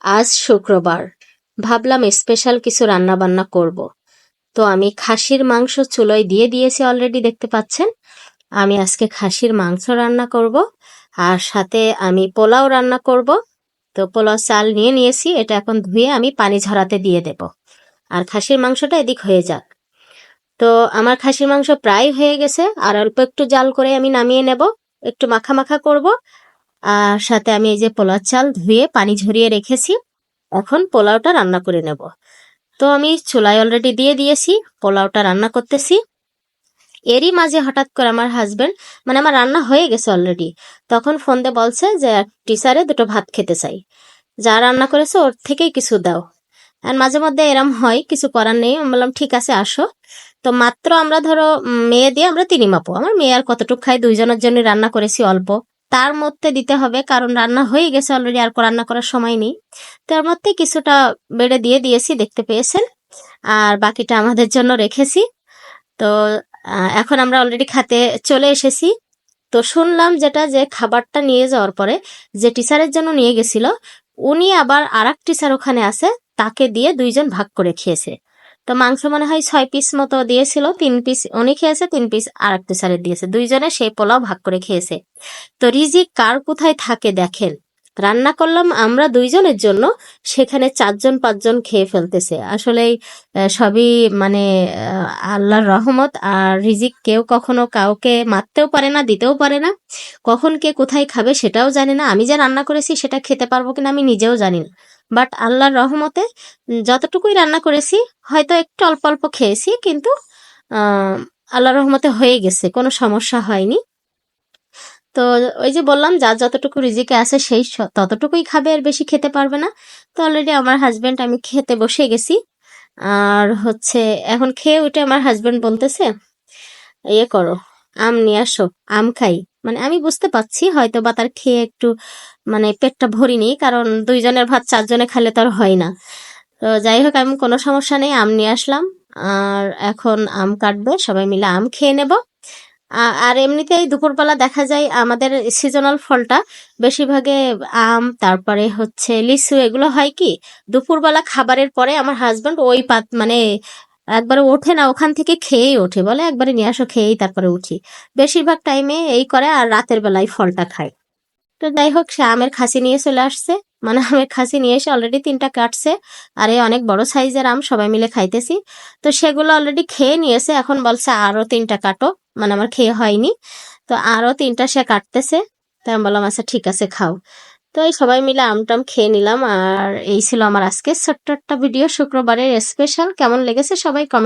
আজ শুক্রবার, ভাবলাম স্পেশাল কিছু রান্না বান্না করব। তো আমি খাসির মাংস চুলোয় দিয়ে দিয়েছি, অলরেডি দেখতে পাচ্ছেন। আমি আজকে খাসির মাংস রান্না করব, আর সাথে আমি পোলাও রান্না করব। তো পোলাও চাল নিয়ে নিয়েছি, এটা এখন ধুয়ে আমি পানি ঝরাতে দিয়ে দেব, আর খাসির মাংসটা এদিক হয়ে যাক। তো আমার খাসির মাংস প্রায় হয়ে গেছে, আর অল্প একটু জাল করে আমি নামিয়ে নেব, একটু মাখা মাখা করব। আর সাথে আমি এই যে পোলাও চাল ধুয়ে পানি ঝরিয়ে রেখেছি, এখন পোলাওটা রান্না করে নেব। তো আমি চুলায় অলরেডি দিয়ে দিয়েছি, পোলাওটা রান্না করতেছি। এরই মাঝে হঠাৎ করে আমার হাজবেন্ড, মানে আমার রান্না হয়ে গেছে অলরেডি, তখন ফোন দিয়ে বলছে যে টিচারে দুটো ভাত খেতে চাই, যা রান্না করেছে ওর থেকেই কিছু দাও। আর মাঝে মধ্যে এরম হয়, কিছু করার নেই। আমি বললাম ঠিক আছে আসো। তো মাত্র আমরা ধরো মেয়ে দিয়ে আমরা তিনই মাপো, আমার মেয়ে আর কতটুকু খাই, দুইজনের জন্য রান্না করেছি অল্প, তার মধ্যে দিতে হবে, কারণ রান্না হয়ে গেছে অলরেডি, আর রান্না করার সময় নেই। তার মধ্যে কিছুটা বেড়ে দিয়ে দিয়েছি, দেখতে পেয়েছেন, আর বাকিটা আমাদের জন্য রেখেছি। তো এখন আমরা অলরেডি খেতে চলে এসেছি। তো শুনলাম যেটা, যে খাবারটা নিয়ে যাওয়ার পরে যে টিচারের জন্য নিয়ে গেছিল, উনি আবার আর এক টিচার ওখানে আছে, তাকে দিয়ে দুইজন ভাগ করে খেয়েছে। তো মাংস মনে হয় 6 পিস মতো দিয়েছিল, 3 পিস উনি খেয়েছে, 3 পিস আর এক টিচারের দিয়েছে, দুইজনে সেই পোলাও ভাগ করে খেয়েছে। তো রিজিক কার কোথায় থাকে দেখেন, রান্না করলাম আমরা দুইজনের জন্য, সেখানে 4জন 5জন খেয়ে ফেলতেছে। আসলে সবই মানে আল্লাহর রহমত। আর রিজিক কেউ কখনো কাউকে মারতেও পারে না, দিতেও পারে না, কখন কে কোথায় খাবে সেটাও জানি না। আমি যে রান্না করেছি সেটা খেতে পারবো কিনা আমি নিজেও জানি না, বাট আল্লাহর রহমতে যতটুকুই রান্না করেছি, হয়তো একটু অল্প অল্প খেয়েছি, কিন্তু আল্লাহর রহমতে হয়ে গেছে, কোনো সমস্যা হয়নি। তো ওই যে বললাম, যার যতটুকু রিজিকে আছে সেই ততটুকুই খাবে, আর বেশি খেতে পারবে না। তো অলরেডি আমার হাজবেন্ড, আমি খেতে বসে গেছি। আর হচ্ছে এখন খেয়ে উঠে আমার হাজবেন্ড বলতেছে, ইয়ে করো, আম নিয়ে আসো, আম খাই। মানে আমি বুঝতে পারছি হয়তো বা তার খেয়ে একটু মানে পেটটা ভরিনি, কারণ দুইজনের ভাত 4জনে খেলে তো আর হয় না। তো যাই হোক, আমি কোনো সমস্যা নেই, আম নিয়ে আসলাম। আর এখন আম কাটবে, সবাই মিলে আম খেয়ে নেব। আর এমনিতেই দুপুরবেলা দেখা যায় আমাদের সিজনাল ফলটা বেশিরভাগে আম, তারপরে হচ্ছে লিচু, এগুলো হয় কি দুপুরবেলা খাবারের পরে আমার হাজবেন্ড ওই পাত মানে একবারে ওঠে না, ওখান থেকে খেয়েই ওঠে, বলে একবারে নিয়ে আসো, খেয়েই তারপরে উঠি। বেশিরভাগ টাইমে এই করে, আর রাতের বেলায় ফলটা খায়। তো যাই হোক, সে আমের খাসি নিয়ে চলে আসছে, মানে আমের খাসি নিয়ে এসে অলরেডি 3টা কাটছে। আর এই অনেক বড় সাইজের আম, সবাই মিলে খাইতেছি। তো সেগুলো অলরেডি খেয়ে নিয়েছে, এখন বলছে আরো 3টা কাটো, মানে আমার খেয়ে হয়নি। তো আরো 3টা সে কাটতেছে। তো আমি বললাম আচ্ছা ঠিক আছে খাও। তো এই সবাই মিলে আমটাম খেয়ে নিলাম। আর এই ছিল আমার আজকে ছোট্ট একটা ভিডিও, শুক্রবারের স্পেশাল। কেমন লেগেছে সবাই কমেন্ট